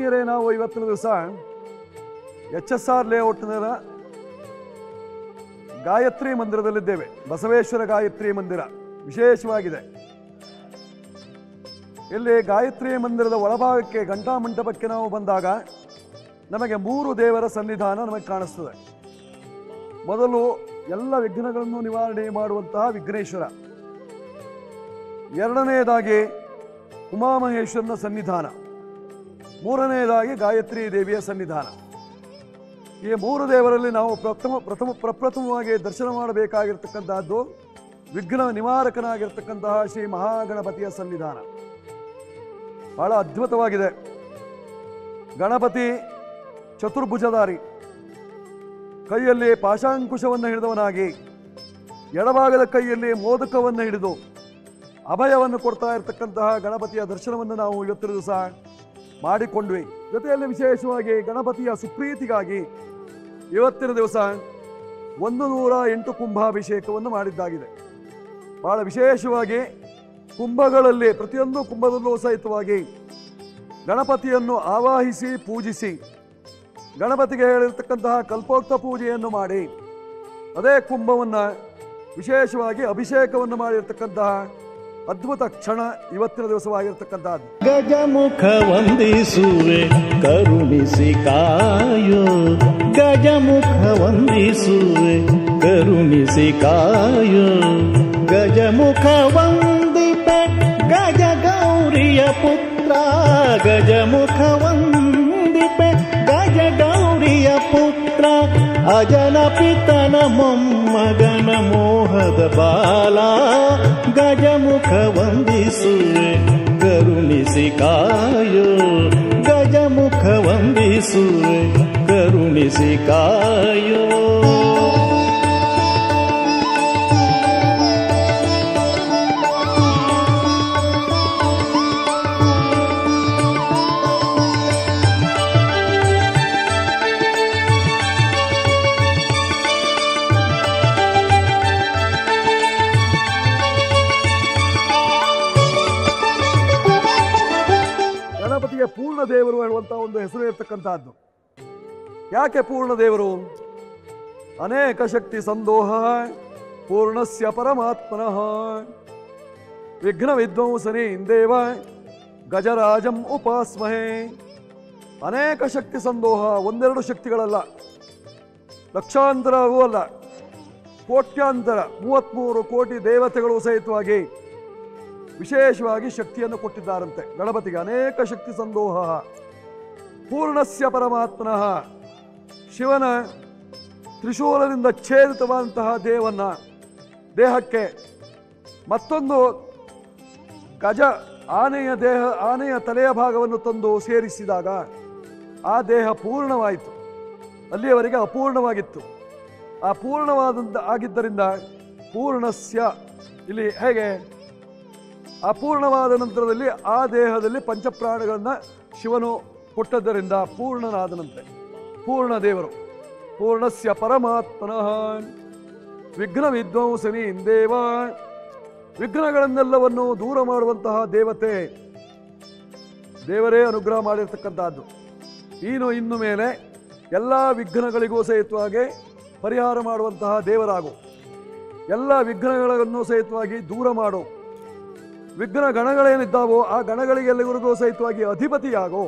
ಆತ್ಮೀಯರೇ, ನಾವು ಇವತ್ತಿನ ದಿವಸ HSR ಲೇಔಟ್ನ ಗಾಯತ್ರಿ ಮಂದಿರದಲ್ಲಿದ್ದೇವೆ. ಬಸವೇಶ್ವರ ಗಾಯತ್ರಿ ಮಂದಿರ ವಿಶೇಷವಾಗಿದೆ. ಇಲ್ಲಿ ಗಾಯತ್ರಿ ಮಂದಿರದ ಒಳಭಾಗಕ್ಕೆ ಘಂಟಾ ಮಂಟಪಕ್ಕೆ ನಾವು ಬಂದಾಗ ನಮಗೆ 3 ದೇವರ ಸನ್ನಿಧಾನ ನಮಗೆ ಕಾಣಿಸ್ತದೆ. ಮೊದಲು ಎಲ್ಲ ವಿಘ್ನಗಳನ್ನು ನಿವಾರಣೆ ಮಾಡುವಂತಹ ವಿಘ್ನೇಶ್ವರ, ಎರಡನೆಯದಾಗಿ ಉಮಾಮಹೇಶ್ವರನ ಸನ್ನಿಧಾನ, ಮೂರನೆಯದಾಗಿ ಗಾಯತ್ರಿ ದೇವಿಯ ಸನ್ನಿಧಾನ. ಈ 3 ದೇವರಲ್ಲಿ ನಾವು ಪ್ರಪ್ರಥಮವಾಗಿ ದರ್ಶನ ಮಾಡಬೇಕಾಗಿರ್ತಕ್ಕಂತಹದ್ದು ವಿಘ್ನ ನಿವಾರಕನಾಗಿರ್ತಕ್ಕಂತಹ ಶ್ರೀ ಮಹಾಗಣಪತಿಯ ಸನ್ನಿಧಾನ. ಬಹಳ ಅದ್ಭುತವಾಗಿದೆ. ಗಣಪತಿ ಚತುರ್ಭುಜಧಾರಿ, ಕೈಯಲ್ಲಿ ಪಾಶಾಂಕುಶವನ್ನು ಹಿಡಿದವನಾಗಿ, ಎಡಭಾಗದ ಕೈಯಲ್ಲಿ ಮೋದಕವನ್ನು ಹಿಡಿದು ಅಭಯವನ್ನು ಕೊಡ್ತಾ ಇರತಕ್ಕಂತಹ ಗಣಪತಿಯ ದರ್ಶನವನ್ನು ನಾವು ಇವತ್ತಿನ ದಿವಸ ಮಾಡಿಕೊಂಡ್ವಿ. ಜೊತೆಯಲ್ಲಿ ವಿಶೇಷವಾಗಿ ಗಣಪತಿಯ ಸುಪ್ರೀತಿಗಾಗಿ ಇವತ್ತಿನ ದಿವಸ 108 ಕುಂಭಾಭಿಷೇಕವನ್ನು ಮಾಡಿದ್ದಾಗಿದೆ. ಬಹಳ ವಿಶೇಷವಾಗಿ ಕುಂಭಗಳಲ್ಲಿ ಪ್ರತಿಯೊಂದು ಕುಂಭದಲ್ಲೂ ಸಹಿತವಾಗಿ ಗಣಪತಿಯನ್ನು ಆವಾಹಿಸಿ ಪೂಜಿಸಿ ಗಣಪತಿಗೆ ಹೇಳಿರ್ತಕ್ಕಂತಹ ಕಲ್ಪೋಕ್ತ ಪೂಜೆಯನ್ನು ಮಾಡಿ ಅದೇ ಕುಂಭವನ್ನು ವಿಶೇಷವಾಗಿ ಅಭಿಷೇಕವನ್ನು ಮಾಡಿರ್ತಕ್ಕಂತಹ ಅದ್ಭುತ ಕ್ಷಣ ಇವತ್ತಿನ ದಿವಸವಾಗಿರ್ತಕ್ಕಂಥದ್ದು. ಗಜಮುಖ ವಂದಿಸುವೆ ಕರುಣಿಸಿ ಕಾಯೋ, ಗಜಮುಖ ವಂದಿಸುವೆ ಕರುಣಿಸಿ ಕಾಯೋ, ಗಜಮುಖ ವಂದಿಪೆ ಗಜ ಗೌರಿಯ ಪುತ್ರ, ಗಜಮುಖ ವಂದಿಪೆ ಗಜ ಗೌರಿಯ ಪುತ್ರ, ಅಜನ ಪಿತನ ಮೊಮ್ಮಗನ ಮೋಹದ ಬಾಲ, ಗಜಮುಖ ವಂದಿಸುವೆ ಕರುಣಿಸಿ ಕಾಯೋ, ಗಜಮುಖ ವಂದಿಸುವೆ ಕರುಣಿಸಿ ಕಾಯೋ. ಪೂರ್ಣ ದೇವರು ಹೇಳುವಂತಹ ಒಂದು ಹೆಸರು ಇರ್ತಕ್ಕಂತಹದ್ದು. ಯಾಕೆ ಪೂರ್ಣ ದೇವರು? ಅನೇಕ ಶಕ್ತಿ ಸಂದೋಹ ಪೂರ್ಣಸ್ಯ ಪರಮಾತ್ಮನಃ, ವಿಘ್ನ ವಿದ್ವಂಸನಿ ಇಂದೇವ ಗಜರಾಜಂ ಉಪಾಸ್ಮಹೇ. ಅನೇಕ ಶಕ್ತಿ ಸಂದೋಹ, ಒಂದೆರಡು ಶಕ್ತಿಗಳಲ್ಲ, ಲಕ್ಷಾಂತರವೂ ಅಲ್ಲ, ಕೋಟ್ಯಾಂತರ 33 ಕೋಟಿ ದೇವತೆಗಳು ಸಹಿತವಾಗಿ ವಿಶೇಷವಾಗಿ ಶಕ್ತಿಯನ್ನು ಕೊಟ್ಟಿದ್ದಾರಂತೆ ಗಣಪತಿಗೆ. ಅನೇಕ ಶಕ್ತಿ ಸಂದೋಹ ಪೂರ್ಣಸ್ಯ ಪರಮಾತ್ಮನಃ, ಶಿವನ ತ್ರಿಶೂಲದಿಂದ ಛೇದಿತವಾದಂತಹ ದೇಹಕ್ಕೆ ಮತ್ತೊಂದು ಗಜ ಆನೆಯ ತಲೆಯ ಭಾಗವನ್ನು ತಂದು ಸೇರಿಸಿದಾಗ ಆ ದೇಹ ಪೂರ್ಣವಾಯಿತು. ಅಲ್ಲಿಯವರೆಗೆ ಅಪೂರ್ಣವಾಗಿತ್ತು. ಆ ಆಗಿದ್ದರಿಂದ ಪೂರ್ಣಸ್ಯ, ಇಲ್ಲಿ ಹೇಗೆ ಅಪೂರ್ಣವಾದ ನಂತರದಲ್ಲಿ ಆ ದೇಹದಲ್ಲಿ ಪಂಚಪ್ರಾಣಗಳನ್ನು ಶಿವನು ಕೊಟ್ಟದ್ದರಿಂದ ಪೂರ್ಣನಾದನಂತೆ ಪೂರ್ಣ ದೇವರು. ಪೂರ್ಣಸ್ಯ ಪರಮಾತ್ಮನಃ ವಿಘ್ನ ವಿದ್ವಂಸನಿ ಇಂದೇವ, ವಿಘ್ನಗಳನ್ನೆಲ್ಲವನ್ನು ದೂರ ಮಾಡುವಂತಹ ದೇವರೇ ಅನುಗ್ರಹ ಮಾಡಿರ್ತಕ್ಕಂಥದ್ದು. ಇನ್ನು ಮೇಲೆ ಎಲ್ಲ ವಿಘ್ನಗಳಿಗೂ ಸಹಿತವಾಗಿ ಪರಿಹಾರ ಮಾಡುವಂತಹ ದೇವರಾಗು, ಎಲ್ಲ ವಿಘ್ನಗಳನ್ನು ಸಹಿತವಾಗಿ ದೂರ ಮಾಡು, ವಿಘ್ನ ಗಣಗಳೇನಿದ್ದಾವೋ ಆ ಗಣಗಳಿಗೆಲ್ಲರಿಗೂ ಸಹಿತವಾಗಿ ಅಧಿಪತಿಯಾಗೋ.